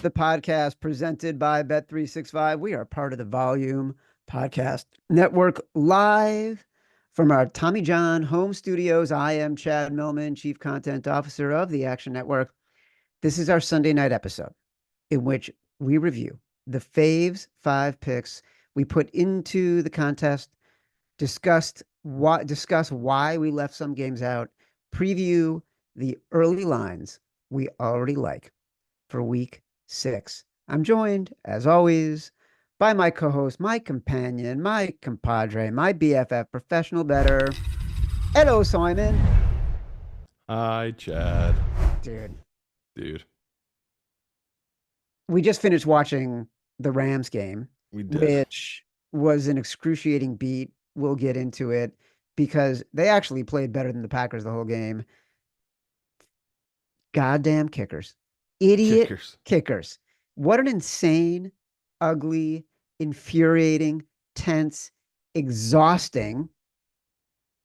the podcast presented by Bet365. We are part of the Volume Podcast Network, live from our Tommy John home studios. I am Chad Millman, Chief Content Officer of the Action Network. This is our Sunday night episode in which we review the Faves 5 picks we put into the contest, discuss why we left some games out, preview the early lines we already like for week 6. I'm joined, as always, by my co-host, my companion, my compadre, my BFF, professional bettor. Hello, Simon. Hi, Chad. Dude. We just finished watching the Rams game, We did. which was an excruciating beat. We'll get into it because they actually played better than the Packers the whole game. Goddamn kickers. Idiot kickers. What an insane, ugly, infuriating, tense, exhausting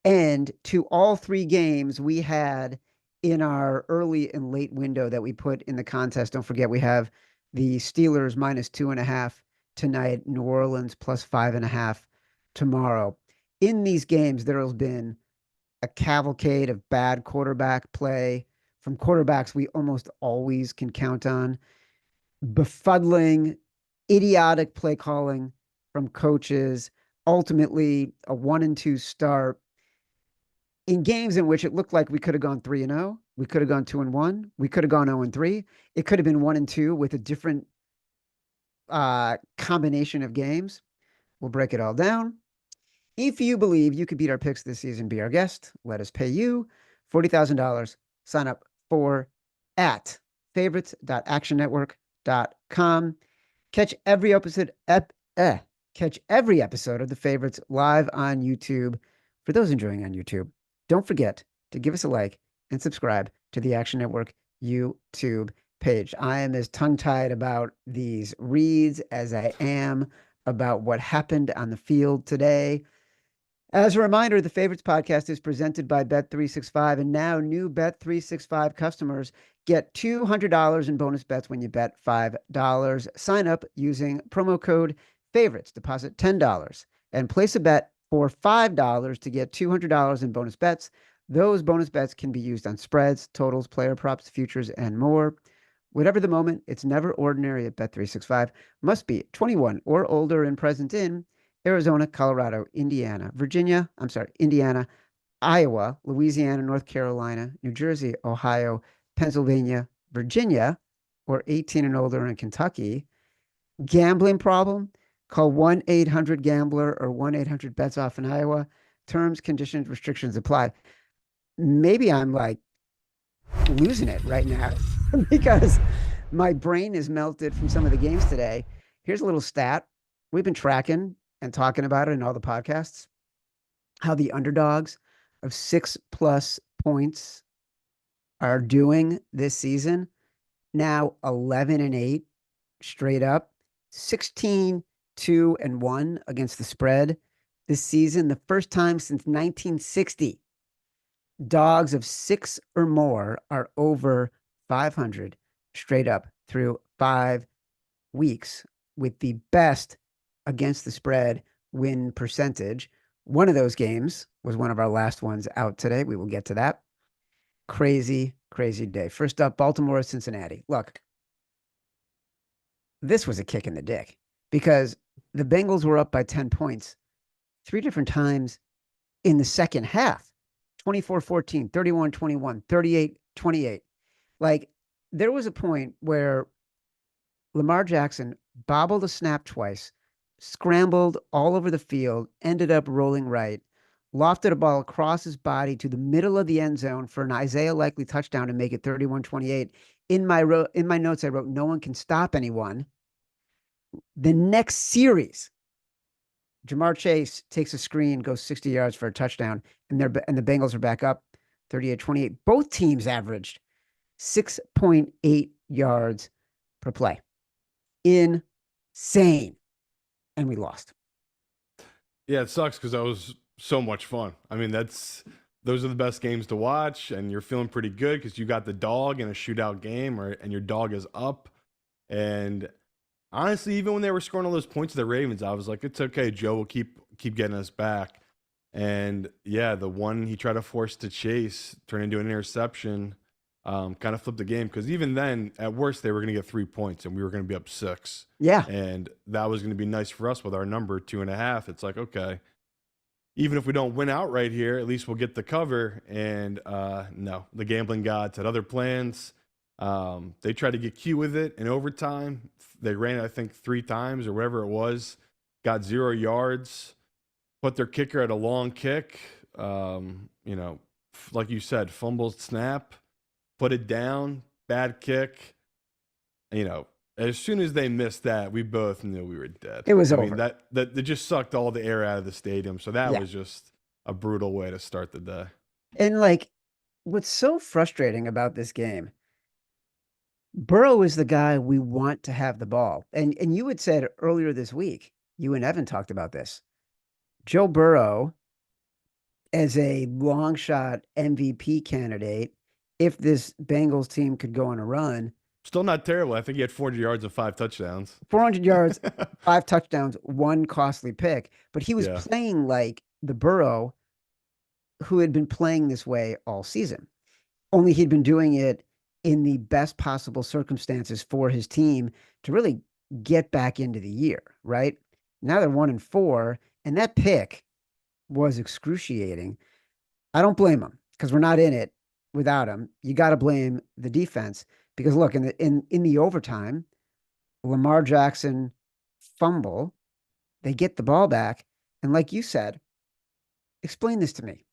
end to all 3 games we had in our early and late window that we put in the contest. Don't forget, we have the Steelers -2.5 tonight, New Orleans +5.5 tomorrow. In these games, there has been a cavalcade of bad quarterback play from quarterbacks we almost always can count on, befuddling, idiotic play calling from coaches, ultimately a 1-2 start in games in which it looked like we could have gone 3-0, we could have gone 2-1, we could have gone 0-3. It could have been 1-2 with a different combination of games. We'll break it all down. If you believe you could beat our picks this season, be our guest. Let us pay you $40,000. Sign up for at favorites.actionnetwork.com. Catch every episode of the Favorites live on YouTube. For those enjoying on YouTube, don't forget to give us a like and subscribe to the Action Network YouTube page. I am as tongue-tied about these reads as I am about what happened on the field today. As a reminder, the Favorites podcast is presented by Bet365, and now new Bet365 customers get $200 in bonus bets when you bet $5. Sign up using promo code Favorites, deposit $10, and place a bet for $5 to get $200 in bonus bets. Those bonus bets can be used on spreads, totals, player props, futures, and more. Whatever the moment, it's never ordinary at Bet365. Must be 21 or older and present in Arizona, Colorado, Indiana, Iowa, Louisiana, North Carolina, New Jersey, Ohio, Pennsylvania, Virginia, or 18 and older in Kentucky. Gambling problem? Call 1-800-GAMBLER or 1-800-BETS-OFF in Iowa. Terms, conditions, restrictions apply. Maybe I'm like losing it right now because my brain is melted from some of the games today. Here's a little stat. We've been tracking and talking about it in all the podcasts, how the underdogs of 6+ points are doing this season. Now 11-8 straight up, 16-2-1 against the spread this season. The first time since 1960, dogs of 6 or more are over 500 straight up through 5 weeks, with the best against the spread win percentage. One of those games was one of our last ones out today. We will get to that. Crazy, crazy day. First up, Baltimore, Cincinnati. Look, this was a kick in the dick because the Bengals were up by 10 points 3 different times in the second half. 24-14, 31-21, 38-28. Like, there was a point where Lamar Jackson bobbled a snap twice, scrambled all over the field, ended up rolling right, lofted a ball across his body to the middle of the end zone for an Isaiah Likely touchdown to make it 31-28. In my notes, I wrote, no one can stop anyone. The next series, Jamar Chase takes a screen, goes 60 yards for a touchdown, and the Bengals are back up 38-28. Both teams averaged 6.8 yards per play. Insane. And we lost. Yeah, it sucks because that was so much fun. I mean, those are the best games to watch, and you're feeling pretty good because you got the dog in a shootout game, and your dog is up. And honestly, even when they were scoring all those points to the Ravens, I was like, it's okay, Joe will keep getting us back. And yeah, the one he tried to force to chase turned into an interception, kind of flipped the game, because even then, at worst, they were going to get 3 points and we were going to be up 6. Yeah. And that was going to be nice for us with our number 2.5. It's like, okay, even if we don't win outright here, at least we'll get the cover. And no, the gambling gods had other plans. They tried to get Q with it in overtime. They ran it, I think, 3 times or whatever it was, got 0 yards, put their kicker at a long kick. Like you said, fumbled snap, put it down, bad kick. As soon as they missed that, we both knew we were dead. It was over. I mean, that just sucked all the air out of the stadium. So that was just a brutal way to start the day. And like, what's so frustrating about this game, Burrow is the guy we want to have the ball. And you had said earlier this week, you and Evan talked about this. Joe Burrow as a long shot MVP candidate, if this Bengals team could go on a run. Still not terrible. I think he had 400 yards and 5 touchdowns. 400 yards, 5 touchdowns, 1 costly pick. But he was playing like the Burrow who had been playing this way all season. Only he'd been doing it in the best possible circumstances for his team to really get back into the year, right? Now they're 1-4, and that pick was excruciating. I don't blame him because we're not in it without him. You got to blame the defense because look, in the overtime, Lamar Jackson fumble, they get the ball back, and like you said, explain this to me.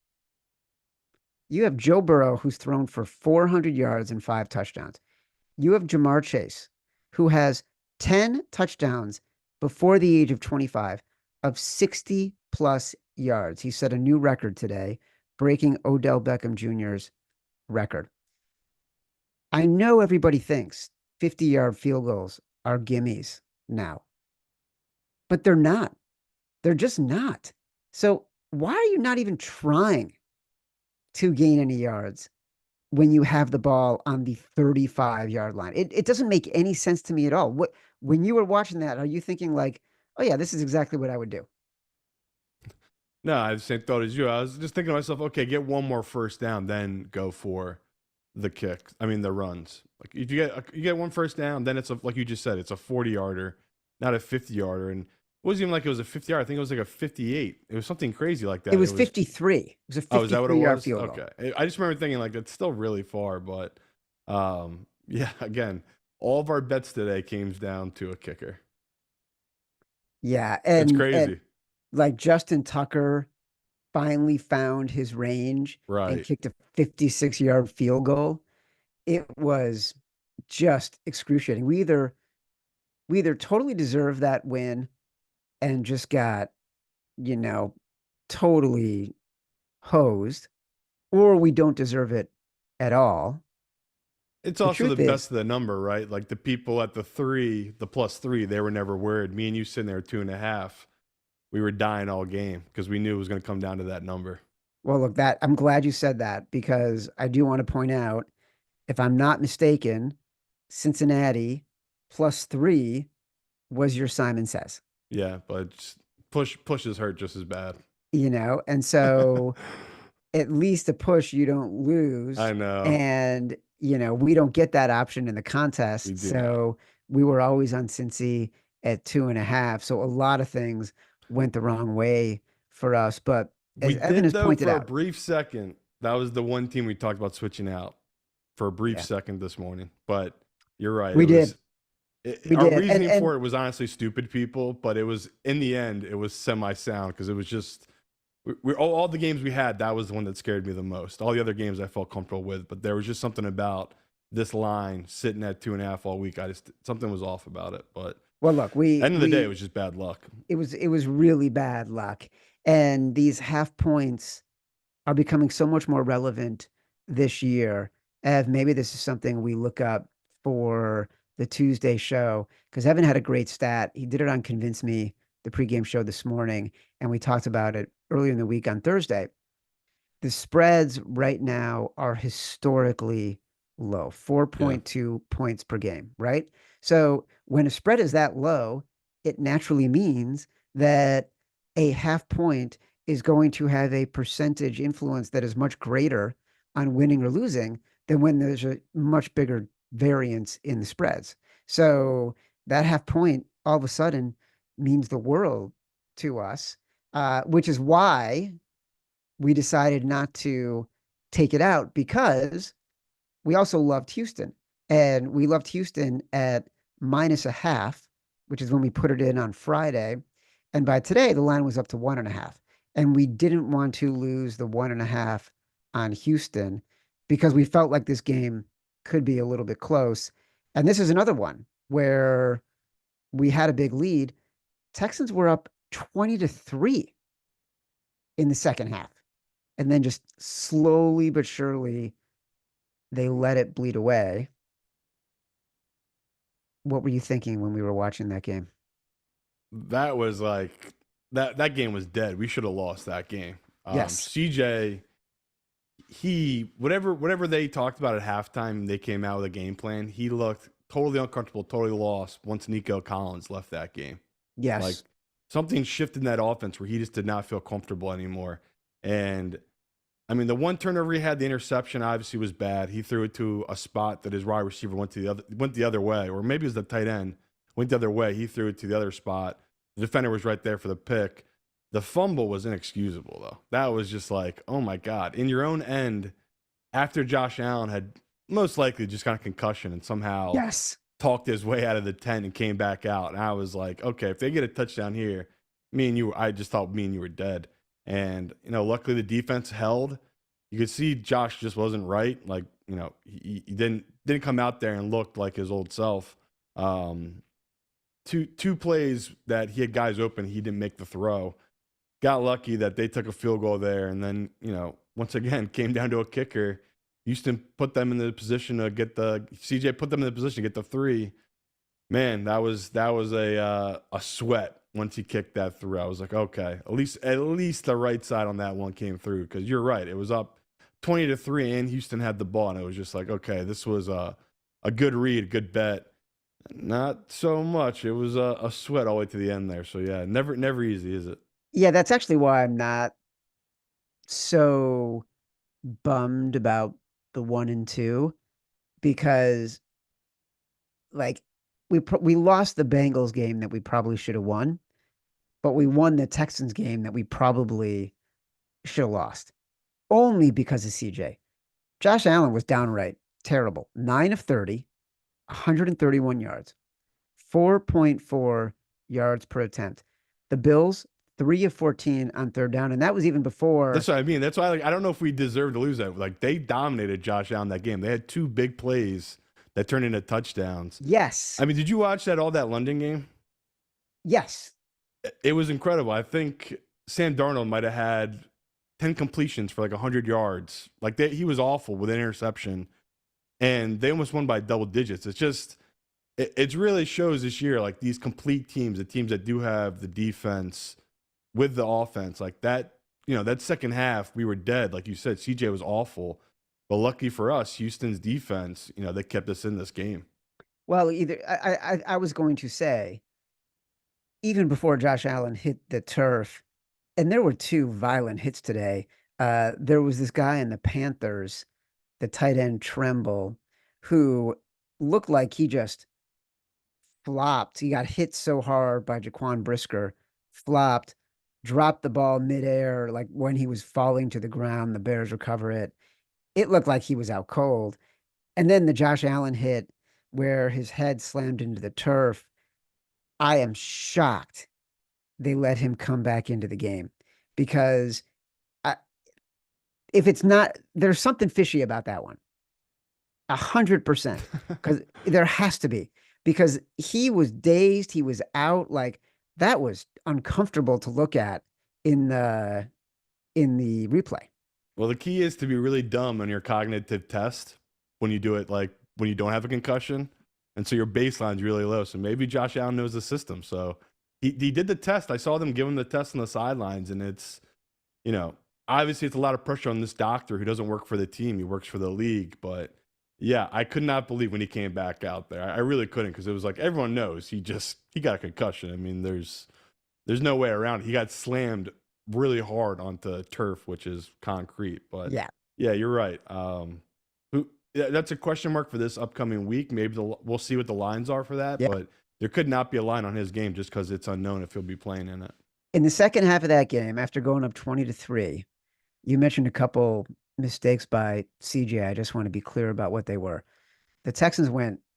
You have Joe Burrow, who's thrown for 400 yards and 5 touchdowns. You have Jamar Chase, who has 10 touchdowns before the age of 25 of 60-plus yards. He set a new record today, breaking Odell Beckham Jr.'s record. I know everybody thinks 50-yard field goals are gimmies now, but they're not. They're just not. So why are you not even trying to gain any yards when you have the ball on the 35-yard line? It doesn't make any sense to me at all. When you were watching that, are you thinking like, oh yeah, this is exactly what I would do? No, I had the same thought as you. I was just thinking to myself, okay, get one more first down, then go for the kicks. I mean, the runs. Like if you get one first down, then it's like you just said, it's a 40-yarder, not a 50-yarder. And it wasn't even like it was a 50-yard. I think it was like a 58. It was something crazy like that. It was 53. It was a 53-yard field goal. Okay. I just remember thinking like it's still really far, but yeah, again, all of our bets today came down to a kicker. Yeah, and it's crazy. And, like Justin Tucker finally found his range and kicked a 56-yard field goal. It was just excruciating. We either totally deserved that win and just got, totally hosed, or we don't deserve it at all. It's also the best of the number, right? Like the people at the +3, they were never worried. Me and you sitting there at 2.5. We were dying all game because we knew it was going to come down to that number. Well, look, I'm glad you said that because I do want to point out, if I'm not mistaken, Cincinnati +3 was your Simon Says. Yeah, but pushes hurt just as bad. And so at least a push you don't lose. I know. And, we don't get that option in the contest. So we were always on Cincy at 2.5. So a lot of things went the wrong way for us, but as Evan has pointed out, for a brief second, that was the one team we talked about switching out for a brief second this morning. But you're right. We did. Our reasoning for it was honestly stupid, people, but it was in the end, it was semi-sound because it was just all the games we had. That was the one that scared me the most. All the other games I felt comfortable with, but there was just something about this line sitting at 2.5 all week. Something was off about it, but. Well, look, end of the day, it was just bad luck. It was really bad luck. And these half points are becoming so much more relevant this year. Ev, maybe this is something we look up for the Tuesday show, because Evan had a great stat. He did it on Convince Me, the pregame show this morning, and we talked about it earlier in the week on Thursday. The spreads right now are historically low, Yeah. 4.2 points per game, right? So when a spread is that low, it naturally means that a half point is going to have a percentage influence that is much greater on winning or losing than when there's a much bigger variance in the spreads. So that half point all of a sudden means the world to us, which is why we decided not to take it out, because we also loved Houston. And we loved Houston at minus a half, which is when we put it in on Friday. And by today, the line was up to 1.5. And we didn't want to lose the 1.5 on Houston because we felt like this game could be a little bit close. And this is another one where we had a big lead. Texans were up 20-3 in the second half. And then just slowly but surely, they let it bleed away. What were you thinking when we were watching that game? That was like that game was dead. We should have lost that game. Yes. CJ, he whatever they talked about at halftime, they came out with a game plan. He looked totally uncomfortable, totally lost once Nico Collins left that game. Like Yes. something shifted in that offense where he just did not feel comfortable anymore. And I mean, the one turnover he had, the interception obviously was bad. He threw it to a spot that his wide receiver went the other way, or maybe it was the tight end went the other way. He threw it to the other spot. The defender was right there for the pick. The fumble was inexcusable though. That was just like, oh my God. In your own end, after Josh Allen had most likely just got a concussion and somehow Yes. talked his way out of the tent and came back out. And I was like, okay, if they get a touchdown here, I just thought me and you were dead. And, luckily the defense held. You could see Josh just wasn't right. Like, he didn't come out there and looked like his old self. Two plays that he had guys open, he didn't make the throw. Got lucky that they took a field goal there. And then, once again, came down to a kicker. Houston put them in the position to get CJ put them in the position to get the 3. Man, that was a sweat once he kicked that through. I was like, okay, at least the right side on that one came through, because you're right. It was up 20-3 and Houston had the ball, and it was just like, okay, this was a good read, good bet. Not so much. It was a sweat all the way to the end there. So yeah, never easy, is it? Yeah, that's actually why I'm not so bummed about the 1 and 2, because like we lost the Bengals game that we probably should have won, but we won the Texans game that we probably should have lost only because of CJ. Josh Allen was downright terrible. 9 of 30, 131 yards, 4.4 yards per attempt. The Bills, 3 of 14 on third down. And that was even before. That's what I mean. That's why I don't know if we deserve to lose that. Like, they dominated Josh Allen that game. They had 2 big plays that turned into touchdowns. Yes. I mean, did you watch all that London game? Yes. It was incredible. I think Sam Darnold might have had 10 completions for like 100 yards. Like, he was awful with an interception, and they almost won by double digits. It's just, it really shows this year, like, these complete teams, the teams that do have the defense with the offense, like that, that second half, we were dead. Like you said, CJ was awful. But lucky for us, Houston's defense, they kept us in this game. Well, I was going to say, even before Josh Allen hit the turf, and there were 2 violent hits today. There was this guy in the Panthers, the tight end Tremble, who looked like he just flopped. He got hit so hard by Jaquan Brisker, flopped, dropped the ball midair, like when he was falling to the ground, the Bears recover it. It looked like he was out cold. And then the Josh Allen hit where his head slammed into the turf. I am shocked they let him come back into the game, because if it's not, there's something fishy about that one. 100%. Because there has to be, because he was dazed. He was out. Like, that was uncomfortable to look at in the replay. Well, the key is to be really dumb on your cognitive test when you do it, like when you don't have a concussion. And so your baseline's really low. So maybe Josh Allen knows the system. So he did the test. I saw them give him the test on the sidelines, and it's, obviously it's a lot of pressure on this doctor who doesn't work for the team. He works for the league, but Yeah, I could not believe when he came back out there. I really couldn't, because it was like everyone knows he got a concussion. I mean, there's no way around it. He got slammed really hard onto turf, which is concrete. But Yeah. yeah, you're right. Yeah, that's a question mark for this upcoming week. Maybe we'll see what the lines are for that. Yeah. But there could not be a line on his game just because it's unknown if he'll be playing in it. In the second half of that game, after going up 20-3, you mentioned a couple mistakes by CJ. I just want to be clear about what they were. The Texans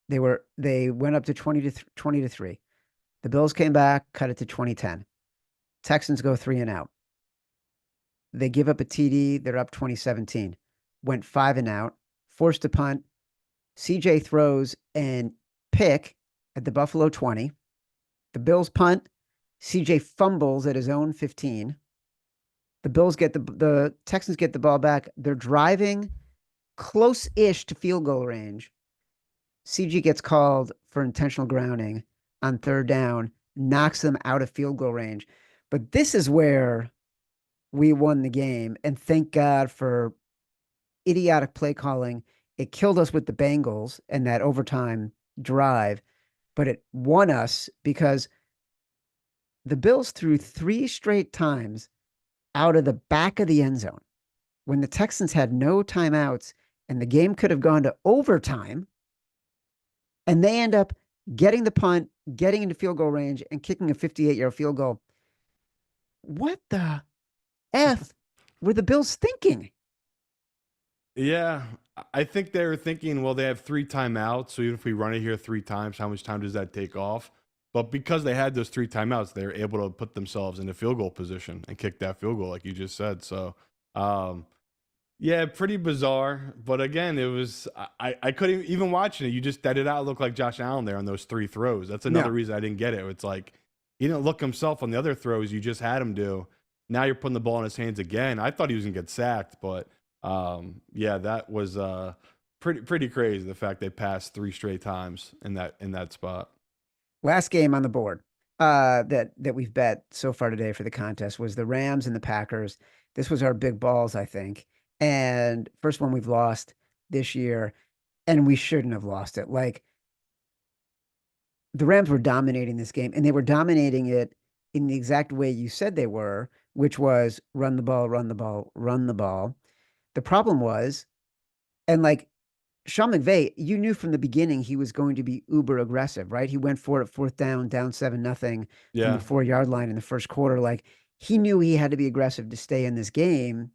they went up to 20-3. The Bills came back, cut it to 20-10. Texans go 3-and-out. They give up a TD, they're up 2017. Went 5-and-out, forced a punt. CJ throws and pick at the Buffalo 20. The Bills punt. CJ fumbles at his own 15. The Texans get the ball back. They're driving close-ish to field goal range. CG gets called for intentional grounding on third down, knocks them out of field goal range. But this is where we won the game. And thank God for idiotic play calling. It killed us with the Bengals and that overtime drive, but it won us because the Bills threw 3 straight times out of the back of the end zone when the Texans had no timeouts and the game could have gone to overtime. And they end up getting the punt, getting into field goal range, and kicking a 58-yard field goal. What the F were the Bills thinking? Yeah, I think they were thinking, well, they have 3 timeouts, so even if we run it here 3 times, how much time does that take off? But because they had those 3 timeouts, they were able to put themselves in a field goal position and kick that field goal, like you just said. So, yeah, pretty bizarre. But again, it was I couldn't even watching it. That did not look like Josh Allen there on those 3 throws. That's another reason I didn't get it. It's like he didn't look himself on the other throws you just had him do. Now you're putting the ball in his hands again. I thought he was gonna get sacked, but yeah, that was pretty crazy. The fact they passed 3 straight times in that spot. Last game on the board that we've bet so far today for the contest was the Rams and the Packers. This was our big balls, I think. And first one we've lost this year, and we shouldn't have lost it. Like, the Rams were dominating this game, and they were dominating it in the exact way you said they were, which was run the ball, run the ball, run the ball. The problem was, and like Sean McVay, you knew from the beginning he was going to be uber aggressive, right? He went for it 4th down 7-0 from the 4-yard line in the first quarter. Like, he knew he had to be aggressive to stay in this game.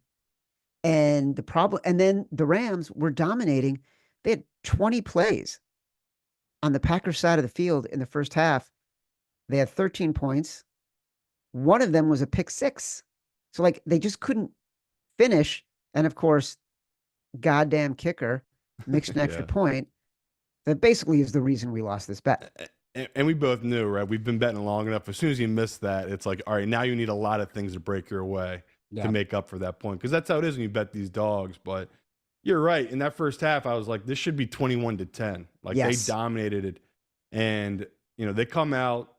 And then the Rams were dominating. They had 20 plays on the Packers side of the field in the first half. They had 13 points. One of them was a pick 6. So, like, they just couldn't finish. And of course, goddamn kicker mixed an extra point. That basically is the reason we lost this bet. And we both knew, right? We've been betting long enough. As soon as you miss that, it's like, all right, now you need a lot of things to break your way to make up for that point. Because that's how it is when you bet these dogs. But you're right. In that first half, I was like, this should be 21-10. Like, they dominated it. And, they come out.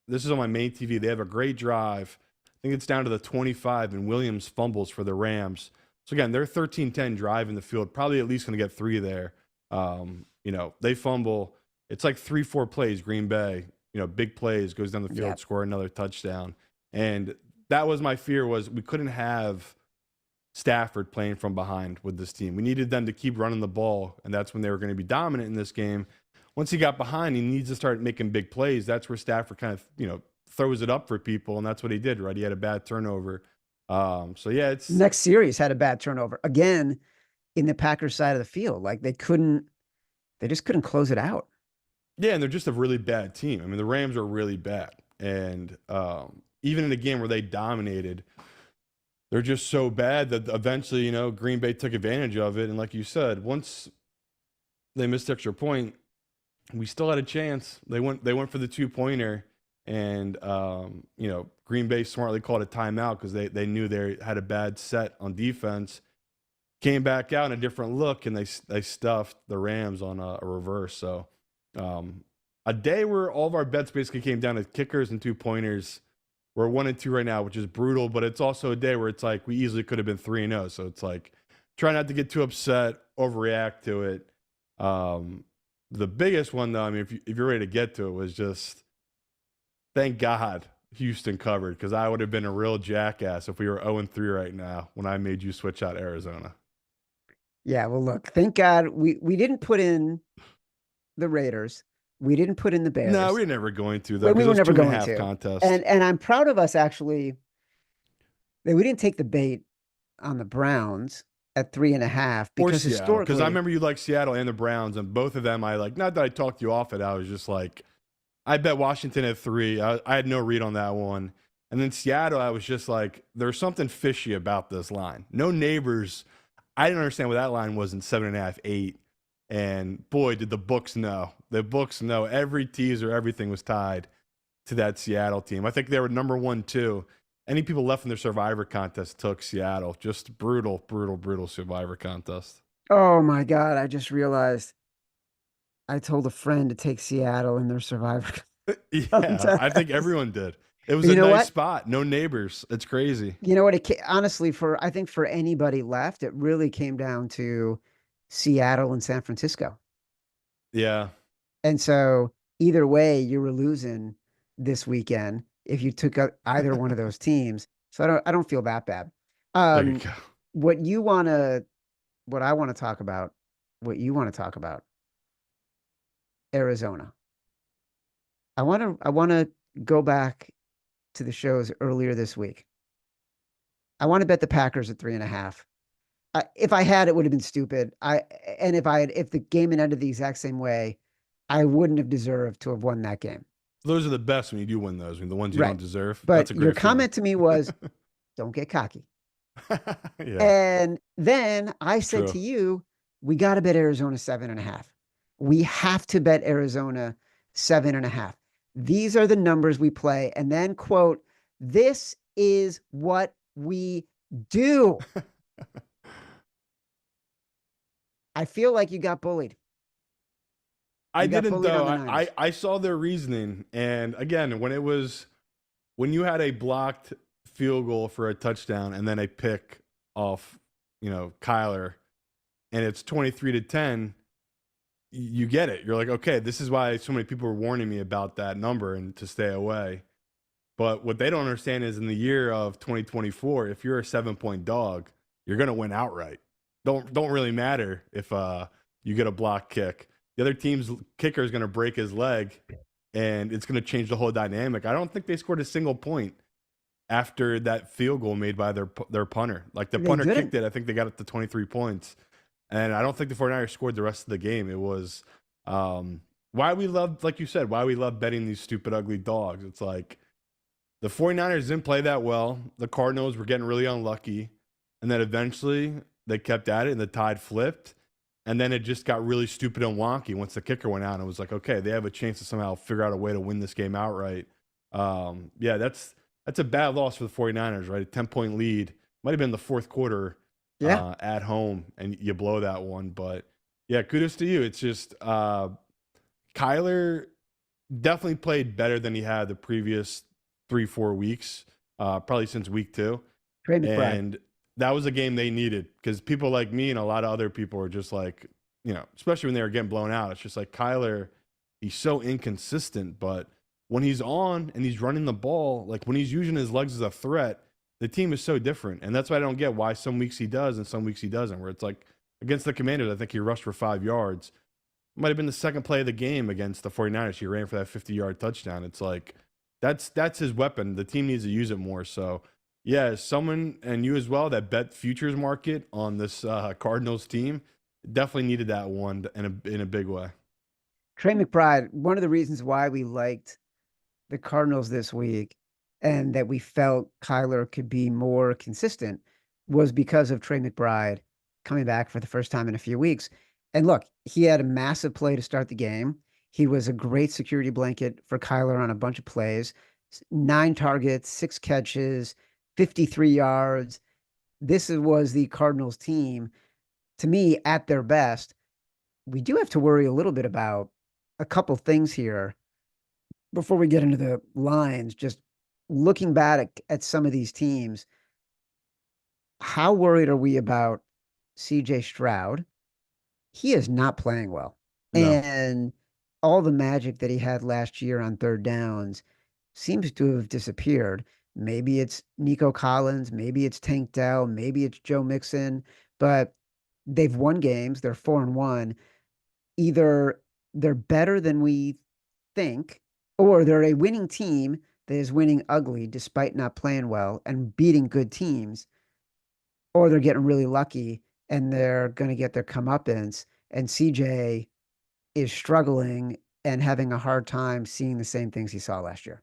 This is on my main TV. They have a great drive. I think it's down to the 25, and Williams fumbles for the Rams. So, again, they're 13-10 drive in the field, probably at least going to get 3 there. They fumble. It's like 3-4 plays, Green Bay, big plays, goes down the field, score another touchdown. And that was my fear, was we couldn't have Stafford playing from behind with this team. We needed them to keep running the ball, and that's when they were going to be dominant in this game. Once he got behind, he needs to start making big plays. That's where Stafford kind of, throws it up for people, and that's what he did, right? He had a bad turnover. So, yeah, it's... Next series had a bad turnover. Again, in the Packers side of the field. Like, they just couldn't close it out. Yeah, and they're just a really bad team. I mean, the Rams are really bad. And even in a game where they dominated, they're just so bad that eventually, Green Bay took advantage of it. And like you said, once they missed extra point, we still had a chance. They went for the 2-pointer, and Green Bay smartly called a timeout because they knew they had a bad set on defense. Came back out in a different look, and they stuffed the Rams on a reverse. So a day where all of our bets basically came down to kickers and 2-pointers. We're 1-2 right now, which is brutal, but it's also a day where it's like we easily could have been 3-0. So it's like, try not to get too upset, overreact to it. Um, the biggest one, though, I mean, if you're ready to get to it, was just thank God Houston covered, because I would have been a real jackass if we were 0-3 right now when I made you switch out Arizona. Yeah, well, look, thank God we didn't put in the Raiders. We didn't put in the No, Bears. we're never going to, though, We because it were was never two and a going half to. contest. And I'm proud of us actually that we didn't take the bait on the Browns at 3.5 Or because Seattle, because I historically, remember you like Seattle and the Browns, and both of them I like. Not that I talked you off it, I was just like, I bet Washington at 3. I had no read on that one. And then Seattle, I was just like, there's something fishy about this line. No neighbors. I didn't understand what that line was in 7.5, 8. And boy, did the books know. The books know. Every teaser, everything was tied to that Seattle team. I think they were number 1, too. Any people left in their Survivor contest took Seattle. Just brutal, brutal, brutal Survivor contest. oh my God, I just realized I told a friend to take Seattle in their Survivor Yeah, I think contest. everyone did. It was But a you know nice what? spot. No neighbors. It's crazy. You know what? Honestly, I think for anybody left, it really came down to Seattle and San Francisco. Yeah. And so either way, you were losing this weekend if you took either one of those teams. So I don't feel that bad. There you Um, go. what you want to, what I want to talk about, what you want to talk about, Arizona. I want to go back to the shows earlier this week. I want to bet the Packers at 3.5. If I had, it would have been stupid. And if the game had ended the exact same way, I wouldn't have deserved to have won that game. Those are the best when you do win those. I mean, the ones you Right. don't deserve. That's But a your great feeling. comment to me was, don't get cocky. Yeah, And then I it's said true. to you, we got to bet Arizona 7.5. We have to bet Arizona 7.5. These are the numbers we play. And then, quote, this is what we do. I feel like you got bullied. I You got didn't bullied though. on the I Niners. I saw their reasoning, and again, when you had a blocked field goal for a touchdown and then a pick off, Kyler, and it's 23-10, you get it. You're like, okay, this is why so many people were warning me about that number and to stay away. But what they don't understand is in the year of 2024, if you're a 7-point dog, you're gonna win outright. Don't really matter if you get a block kick. The other team's kicker is gonna break his leg, and it's gonna change the whole dynamic. I don't think they scored a single point after that field goal made by their punter. Like the They punter kicked didn't. it, I think they got it to 23 points, and I don't think the 49ers scored the rest of the game. It was why we love, like you said, why we love betting these stupid ugly dogs. It's like the 49ers didn't play that well. The Cardinals were getting really unlucky. And then eventually they kept at it and the tide flipped. And then it just got really stupid and wonky once the kicker went out. And it was like, okay, they have a chance to somehow figure out a way to win this game outright. Yeah, that's a bad loss for the 49ers, right? A 10-point lead. Might have been the fourth quarter Yeah. at home, and you blow that one. But yeah, kudos to you. It's just Kyler definitely played better than he had the previous 3-4 weeks, probably since week 2. Trey McBride. And that was a game they needed, because people like me and a lot of other people are just like, especially when they were getting blown out, it's just like Kyler, he's so inconsistent. But when he's on and he's running the ball, like when he's using his legs as a threat, the team is so different. And that's why I don't get why some weeks he does and some weeks he doesn't, where it's like against the Commanders, I think he rushed for 5 yards. Might have been the second play of the game against the 49ers. He ran for that 50-yard touchdown. It's like that's his weapon. The team needs to use it more. So, yeah, someone, and you as well, that bet futures market on this Cardinals team definitely needed that one in a big way. Trey McBride, one of the reasons why we liked the Cardinals this week and that we felt Kyler could be more consistent was because of Trey McBride coming back for the first time in a few weeks. And look, he had a massive play to start the game. He was a great security blanket for Kyler on a bunch of plays. 9 targets, 6 catches, 53 yards. This was the Cardinals team, to me, at their best. We do have to worry a little bit about a couple things here before we get into the lines. Just looking back at some of these teams, how worried are we about CJ Stroud? he is not playing well. No. And all the magic that he had last year on third downs seems to have disappeared. Maybe it's Nico Collins, maybe it's Tank Dell, maybe it's Joe Mixon, but they've won games. They're 4-1. Either they're better than we think, or they're a winning team that is winning ugly despite not playing well and beating good teams, or they're getting really lucky and they're going to get their comeuppance. And CJ is struggling and having a hard time seeing the same things he saw last year.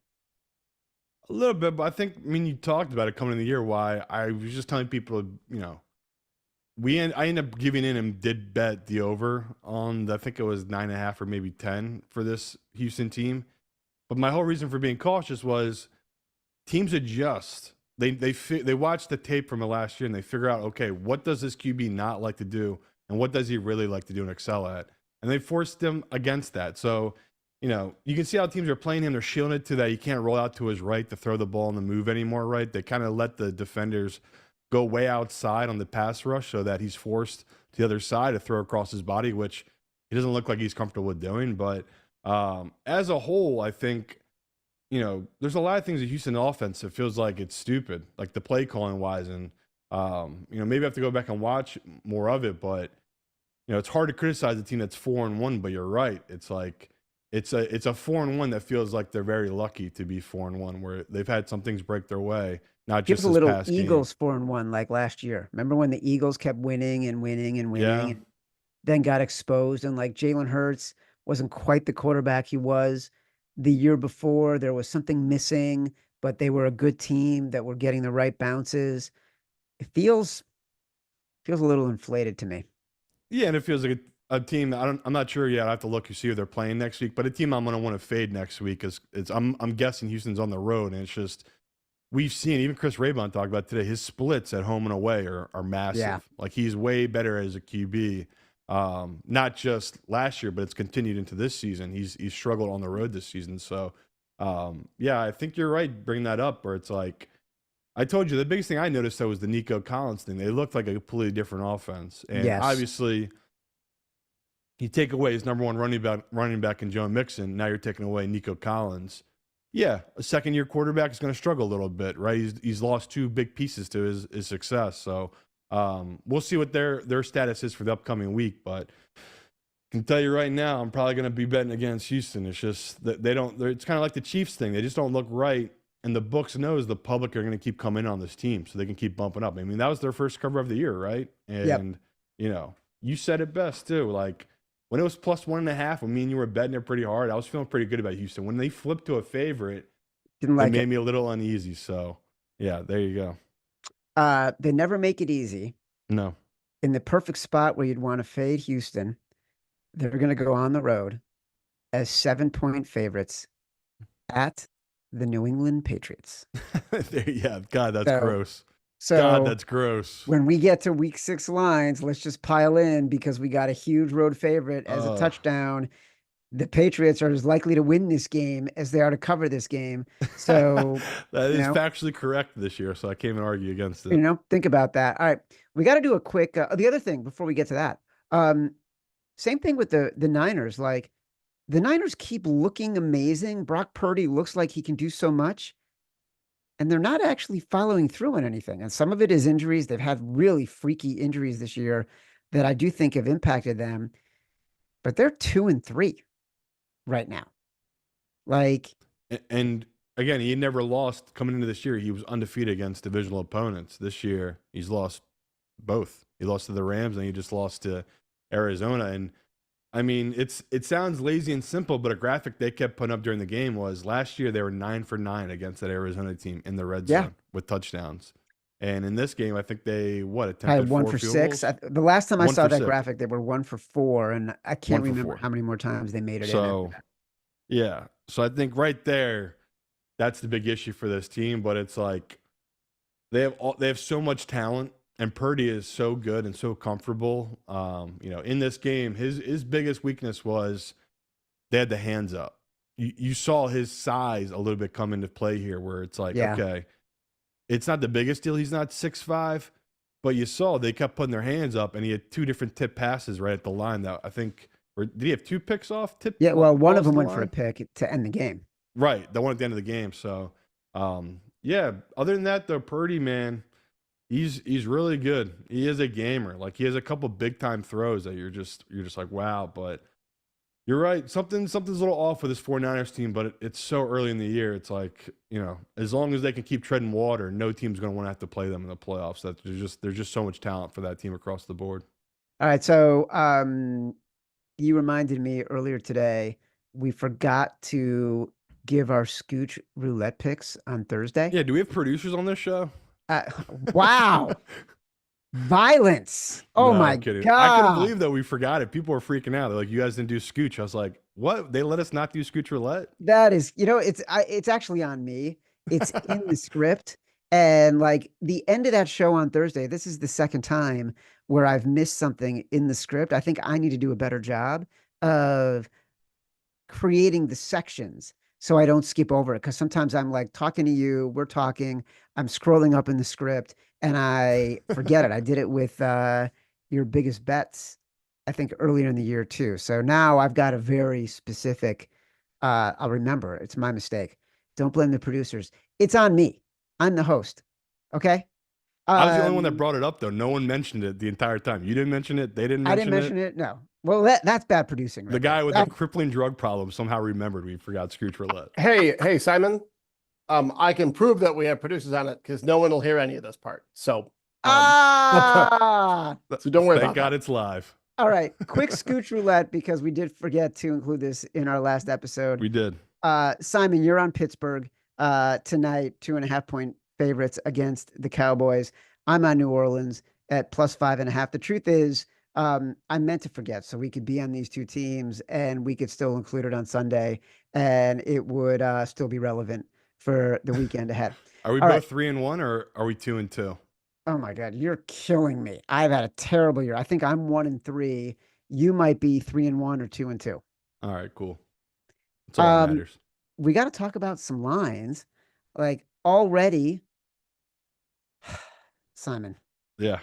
A little bit, but I mean, you talked about it coming in the year. Why I was just telling people, I ended up giving in and did bet the over on I think it was 9.5 or maybe 10 for this Houston team. But my whole reason for being cautious was teams adjust. They watch the tape from the last year and they figure out, okay, what does this QB not like to do, and what does he really like to do and excel at, and they forced him against that. So, you can see how teams are playing him. They're shielding it to that he can't roll out to his right to throw the ball on the move anymore, right? They kind of let the defenders go way outside on the pass rush so that he's forced to the other side to throw across his body, which he doesn't look like he's comfortable with doing. But as a whole, I think, there's a lot of things in Houston offense that feels like it's stupid, like the play calling wise. And, maybe I have to go back and watch more of it, but, it's hard to criticize a team that's 4-1, but you're right. It's like, it's a 4-1 that feels like they're very lucky to be 4-1, where they've had some things break their way, not just Gives a this little past game. Eagles 4-1 like last year. Remember when the Eagles kept winning and winning and winning Yeah. and then got exposed, and like Jalen Hurts wasn't quite the quarterback he was the year before. There was something missing, but they were a good team that were getting the right bounces. It feels a little inflated to me. Yeah, and it feels like a team. I'm not sure yet. I have to look to see who they're playing next week. But a team I'm going to want to fade next week is I'm guessing Houston's on the road, and it's just we've seen even Chris Raybon talked about today. His splits at home and away are Yeah. massive. Like he's way better as a QB. Not just last year, but it's continued into this season. He's struggled on the road this season. So, yeah, I think you're right bringing that up. Where it's like I told you, the biggest thing I noticed though was the Nico Collins thing. They looked like a completely different offense, and Yes. obviously you take away his number one running back in Joe Mixon. Now you're taking away Nico Collins. Yeah, a second-year quarterback is going to struggle a little bit, right? He's lost two big pieces to his success. So we'll see what their status is for the upcoming week. But I can tell you right now, I'm probably going to be betting against Houston. It's just that they don't. It's kind of like the Chiefs thing. They just don't look right, and the books knows the public are going to keep coming in on this team, so they can keep bumping up. I mean, that was their first cover of the year, right? Yep. And you said it best too. Like when it was plus 1.5, when me and you were betting it pretty hard, I was feeling pretty good about Houston. When they flipped to a favorite, Didn't it like made it. me a little uneasy. So, yeah, there you go. They never make it easy. No. In the perfect spot where you'd want to fade Houston, they're going to go on the road as 7-point favorites at the New England Patriots. Yeah, God, that's So, gross. God, so that's gross. when we get to week 6 lines, let's just pile in because we got a huge road favorite as a Uh, touchdown. The Patriots are as likely to win this game as they are to cover this game. So, that you is know, factually correct this year, so I can't even argue against it. think about that. All right. We got to do a quick the other thing before we get to that. Same thing with the Niners. Like the Niners keep looking amazing. Brock Purdy looks like he can do so much, and they're not actually following through on anything. And some of it is injuries. They've had really freaky injuries this year that I do think have impacted them, but they're 2-3 right now. Like, And again, he never lost coming into this year. He was undefeated against divisional opponents. This year, he's lost both. He lost to the Rams and he just lost to Arizona. And I mean, it sounds lazy and simple, but a graphic they kept putting up during the game was last year they were 9 for 9 against that Arizona team in the red yeah, zone with touchdowns. And in this game, I think they probably attempted one 4 for field 6. goals, The last time I one saw for that 6, graphic, they were 1 for 4, and I can't one for remember 4. how many more times they made it in after So that. yeah, so I think right there, that's the big issue for this team. But it's like they have so much talent, and Purdy is so good and so comfortable. In this game, his biggest weakness was they had the hands up. You saw his size a little bit come into play here, where it's like, Yeah, okay, it's not the biggest deal. He's not 6'5", But you saw they kept putting their hands up, and he had 2 different tip passes right at the line. That I think, or did he have 2 picks off? Yeah, well, one of balls them the went for a line? pick to end the game. Right, the one at the end of the game. So, yeah. Other than that, though, Purdy, man, he's really good. He is a gamer. Like, he has a couple big time throws that you're just like, wow. But you're right. Something's a little off with this 49ers team, but it's so early in the year. It's like, as long as they can keep treading water, no team's going to want to have to play them in the playoffs. There's just so much talent for that team across the board. All right, so you reminded me earlier today we forgot to give our Scooch roulette picks on Thursday. Yeah, do we have producers on this show? Wow. Violence. Oh No, my I'm kidding. God. I couldn't believe that we forgot it. People were freaking out. They're like, you guys didn't do Scooch. I was like, what? They let us not do Scooch roulette? That is, it's actually on me. It's in the script. And like the end of that show on Thursday, this is the second time where I've missed something in the script. I think I need to do a better job of creating the sections so I don't skip over it. Cause sometimes I'm like talking to you, we're talking, I'm scrolling up in the script and I forget it. I did it with your biggest bets, I think earlier in the year too. So now I've got a very specific, I'll remember. It's my mistake. Don't blame the producers. It's on me. I'm the host. Okay. I was the only one that brought it up, though. No one mentioned it the entire time. You didn't mention it. They didn't mention it. I didn't mention it. No. Well, that's bad producing. The guy with the crippling drug problem somehow remembered we forgot Scooch roulette. Hey, Simon. I can prove that we have producers on it because no one will hear any of this part. So, so don't worry about it. Thank God it's live. All right. Quick Scooch roulette because we did forget to include this in our last episode. We did. Simon, you're on Pittsburgh tonight, 2.5-point favorites against the Cowboys. I'm on New Orleans at +5.5. The truth is, I meant to forget so we could be on these two teams and we could still include it on Sunday and it would still be relevant for the weekend ahead. Are we both 3-1 or are we 2-2? Oh my God, you're killing me. I've had a terrible year. I think I'm 1-3. You might be 3-1 or 2-2. All right, cool. That's all that matters. We got to talk about some lines. Like already, Simon. Yeah.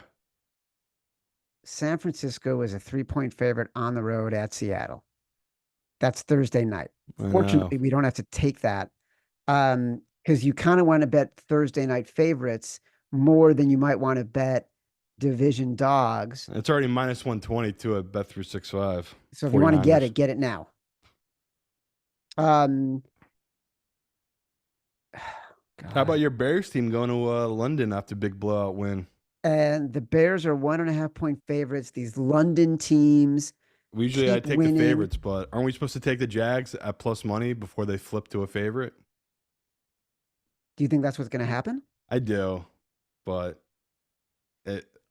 San Francisco is a 3-point favorite on the road at Seattle. That's Thursday night. Fortunately, we don't have to take that because you kind of want to bet Thursday night favorites more than you might want to bet division dogs. It's already -122 at Bet365. So if you want to get it now. How about your Bears team going to London after big blowout win? And the Bears are 1.5-point favorites. These London teams. Usually I take the favorites, but aren't we supposed to take the Jags at plus money before they flip to a favorite? Do you think that's what's going to happen? I do, but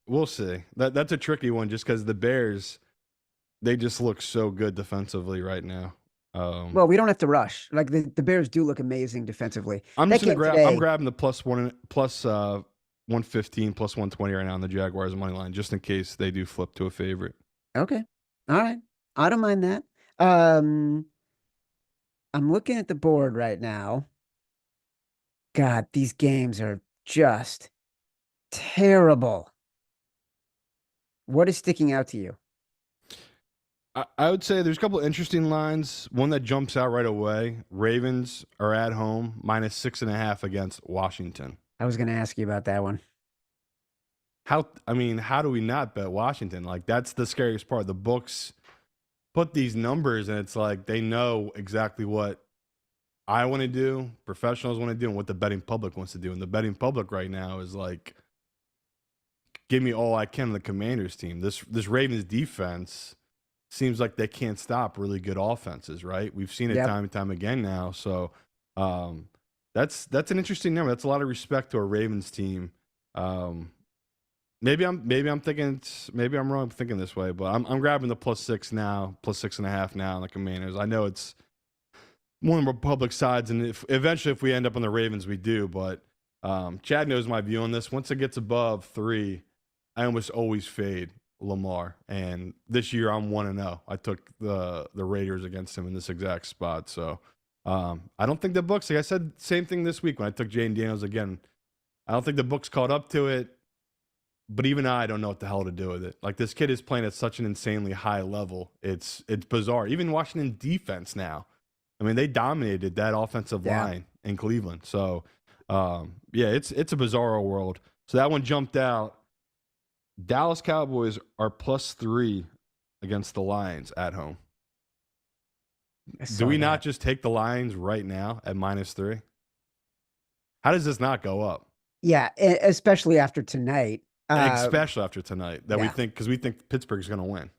we'll see. That's a tricky one just because the Bears, they just look so good defensively right now. Well, we don't have to rush. Like the Bears do look amazing defensively. I'm grabbing the plus 115, plus 120 right now on the Jaguars money line, just in case they do flip to a favorite. Okay. All right. I don't mind that. I'm looking at the board right now. God, these games are just terrible. What is sticking out to you? I would say there's a couple of interesting lines. One that jumps out right away. Ravens are at home, -6.5 against Washington. I was going to ask you about that one. How do we not bet Washington? Like, that's the scariest part. The books put these numbers, and it's like they know exactly what I want to do, professionals want to do, and what the betting public wants to do. And the betting public right now is like, give me all I can on the Commanders team. This Ravens defense seems like they can't stop really good offenses, right? We've seen it time and time again now. So that's an interesting number. That's a lot of respect to a Ravens team. Maybe I'm wrong thinking this way, but I'm grabbing the +6 now, +6.5 now on the Commanders. I know it's one of the public sides, and if we end up on the Ravens, we do. But Chad knows my view on this. Once it gets above 3, I almost always fade Lamar, and this year I'm 1-0. I took the Raiders against him in this exact spot. So I don't think the books, like I said, same thing this week when I took Jane Daniels again. I don't think the books caught up to it, but even I don't know what the hell to do with it. Like, this kid is playing at such an insanely high level. It's bizarre. Even Washington defense now. I mean, they dominated that offensive line in Cleveland. So, yeah, it's a bizarro world. So that one jumped out. Dallas Cowboys are +3 against the Lions at home. Do we not just take the Lions right now at -3? How does this not go up? Yeah, especially after tonight. Especially after tonight, that we think Pittsburgh's going to win.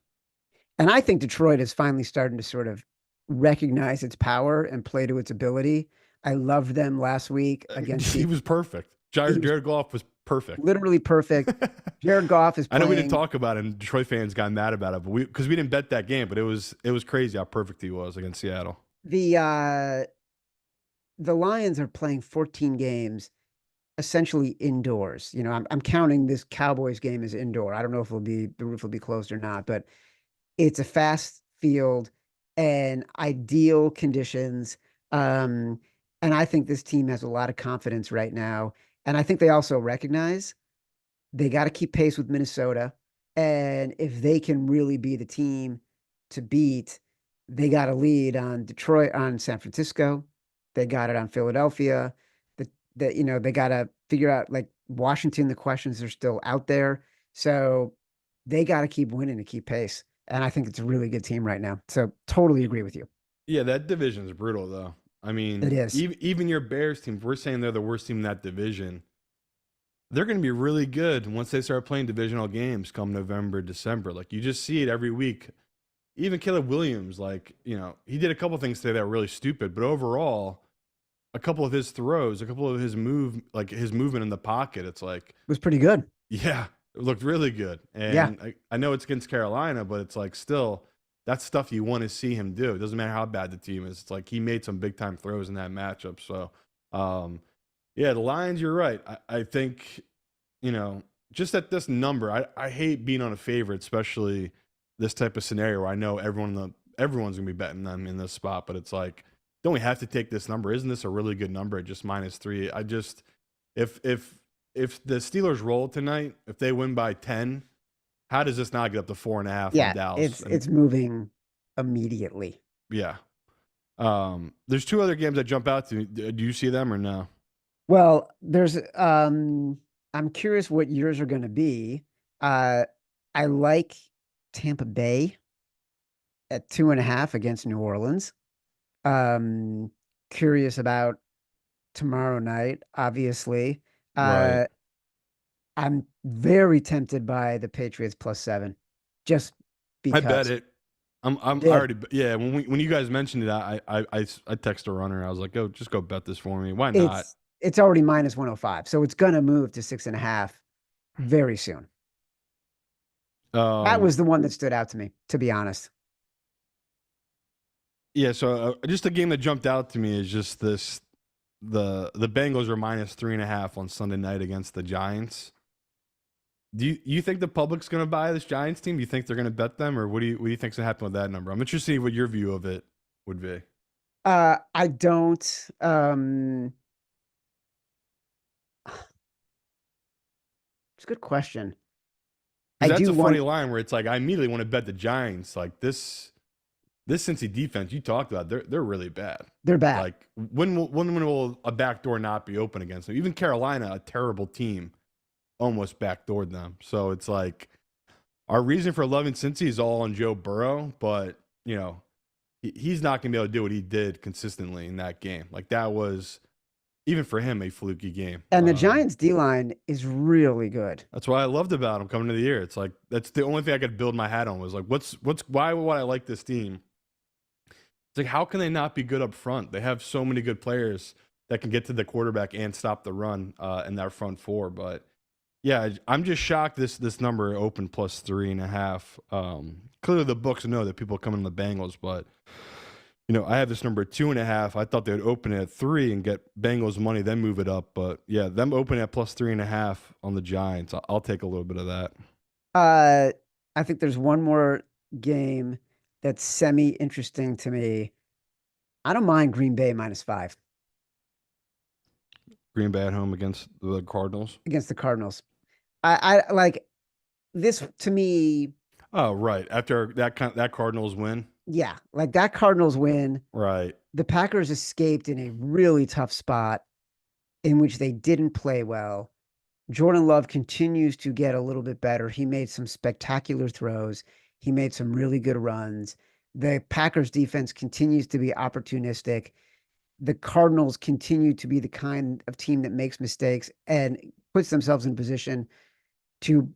And I think Detroit is finally starting to sort of recognize its power and play to its ability. I loved them last week against. He was perfect. Jared Goff was perfect. Literally perfect. Jared Goff is playing. I know we didn't talk about it, and Detroit fans got mad about it, but because we didn't bet that game, but it was crazy how perfect he was against Seattle. The Lions are playing 14 games essentially indoors. You know, I'm counting this Cowboys game as indoor. I don't know if the roof will be closed or not, but it's a fast field and ideal conditions. And I think this team has a lot of confidence right now. And I think they also recognize they got to keep pace with Minnesota. And if they can really be the team to beat, they got a lead on Detroit, on San Francisco. They got it on Philadelphia. They got to figure out, like, Washington, the questions are still out there. So they got to keep winning to keep pace. And I think it's a really good team right now. So totally agree with you. Yeah, that division is brutal, though. I mean, it is. Even your Bears team, if we're saying they're the worst team in that division, they're going to be really good once they start playing divisional games come November, December. Like, you just see it every week. Even Caleb Williams, like, he did a couple things today that were really stupid, but overall, a couple of his throws, a couple of his movement in the pocket, it's like, it was pretty good. Yeah, it looked really good. And I know it's against Carolina, but it's like, still, that's stuff you want to see him do. It doesn't matter how bad the team is. It's like he made some big time throws in that matchup. So, yeah, the Lions, you're right. I think, just at this number, I hate being on a favorite, especially this type of scenario where I know everyone's going to be betting them in this spot, but it's like, don't we have to take this number? Isn't this a really good number at just -3? I just, if the Steelers roll tonight, if they win by 10, how does this not get up to 4.5 in Dallas? It's moving immediately. Yeah. There's two other games that jump out to me. Do you see them or no? Well, there's I'm curious what yours are going to be. I like Tampa Bay at 2.5 against New Orleans. Curious about tomorrow night, obviously. Right. I'm very tempted by the Patriots +7, just because. I bet it. I'm already, yeah. When you guys mentioned it, I texted a runner. I was like, just go bet this for me. Why not? It's already -105, so it's gonna move to 6.5 very soon. That was the one that stood out to me, to be honest. Yeah, so just a game that jumped out to me is just this: the Bengals are -3.5 on Sunday night against the Giants. Do you think the public's going to buy this Giants team? Do you think they're going to bet them, or what do you think's going to happen with that number? I'm interested to see what your view of it would be. I don't. It's a good question. That's a funny line where it's like, I immediately want to bet the Giants. Like, this Cincy defense you talked about, they're really bad. They're bad. Like, when will a backdoor not be open against them? Even Carolina, a terrible team, almost backdoored them. So it's like, our reason for loving Cincy is all on Joe Burrow, but he's not going to be able to do what he did consistently in that game. Like, that was, even for him, a fluky game. And the Giants D-line is really good. That's what I loved about him coming into the year. It's like, that's the only thing I could build my hat on, was like, why would I like this team? It's like, how can they not be good up front? They have so many good players that can get to the quarterback and stop the run in that front four. But yeah, I'm just shocked this number opened +3.5. Clearly the books know that people come in the Bengals, but I have this number at 2.5. I thought they would open it at 3 and get Bengals money, then move it up. But yeah, them opening at +3.5 on the Giants, I'll take a little bit of that. I think there's one more game that's semi-interesting to me. I don't mind Green Bay -5. Green Bay at home against the Cardinals. Against the Cardinals. I like this to me. Oh, right. After that Cardinals win. Yeah, like that Cardinals win. Right. The Packers escaped in a really tough spot in which they didn't play well. Jordan Love continues to get a little bit better. He made some spectacular throws. He made some really good runs. The Packers defense continues to be opportunistic. The Cardinals continue to be the kind of team that makes mistakes and puts themselves in position to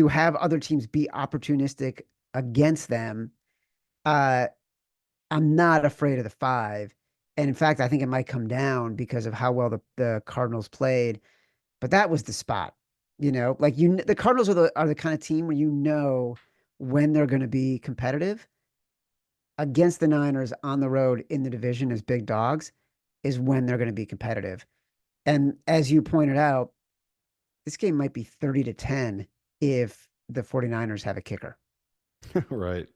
have other teams be opportunistic against them. Uh, I'm not afraid of the 5. And in fact, I think it might come down because of how well the Cardinals played. But that was the spot, like the Cardinals are the kind of team where when they're going to be competitive against the Niners on the road in the division as big dogs is when they're going to be competitive. And as you pointed out, this game might be 30-10 if the 49ers have a kicker. Right.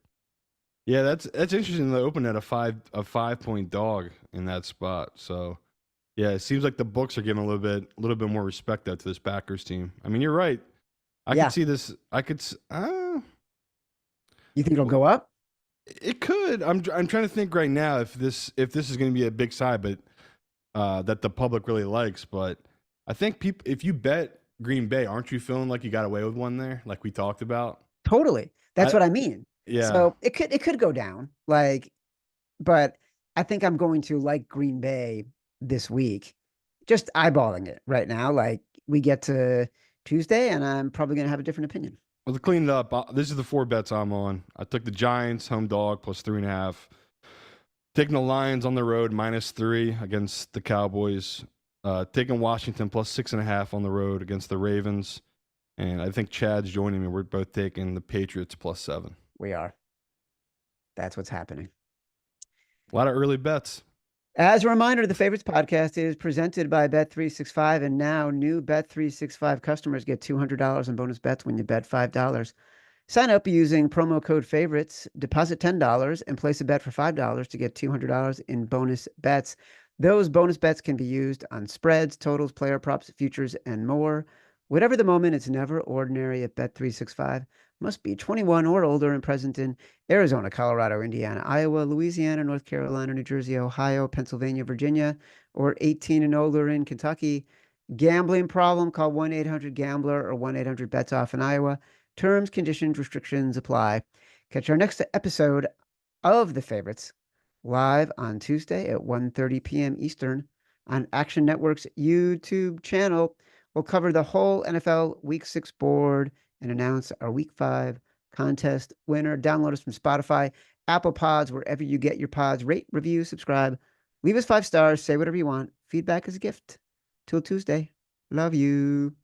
Yeah, that's interesting. They opened at a 5-point dog in that spot. So yeah, it seems like the books are giving a little bit more respect out to this Packers team. I mean, you're right. I could see this. You think it'll go up? It could. I'm trying to think right now if this is going to be a big side, but that the public really likes. But I think if you bet Green Bay, aren't you feeling like you got away with one there, like we talked about? Totally. That's what I mean. Yeah. So it could go down, but I think I'm going to like Green Bay this week. Just eyeballing it right now. Like we get to Tuesday, and I'm probably going to have a different opinion. Well, to clean it up, this is the 4 bets I'm on. I took the Giants home dog plus 3.5. Taking the Lions on the road -3 against the Cowboys. Taking Washington plus 6.5 on the road against the Ravens. And I think Chad's joining me. We're both taking the Patriots plus 7. We are. That's what's happening. A lot of early bets. As a reminder, the Favorites podcast is presented by Bet365, and now new Bet365 customers get $200 in bonus bets when you bet $5. Sign up using promo code Favorites, deposit $10, and place a bet for $5 to get $200 in bonus bets. Those bonus bets can be used on spreads, totals, player props, futures, and more. Whatever the moment, it's never ordinary at Bet365. Must be 21 or older and present in Arizona, Colorado, Indiana, Iowa, Louisiana, North Carolina, New Jersey, Ohio, Pennsylvania, Virginia, or 18 and older in Kentucky. Gambling problem? Call 1-800-GAMBLER or 1-800-BETS-OFF in Iowa. Terms, conditions, restrictions apply. Catch our next episode of The Favorites live on Tuesday at 1:30 p.m. Eastern on Action Network's YouTube channel. We'll cover the whole NFL Week 6 board and announce our Week 5 contest winner. Download us from Spotify, Apple Pods, wherever you get your pods. Rate, review, subscribe. Leave us 5 stars. Say whatever you want. Feedback is a gift. Till Tuesday. Love you.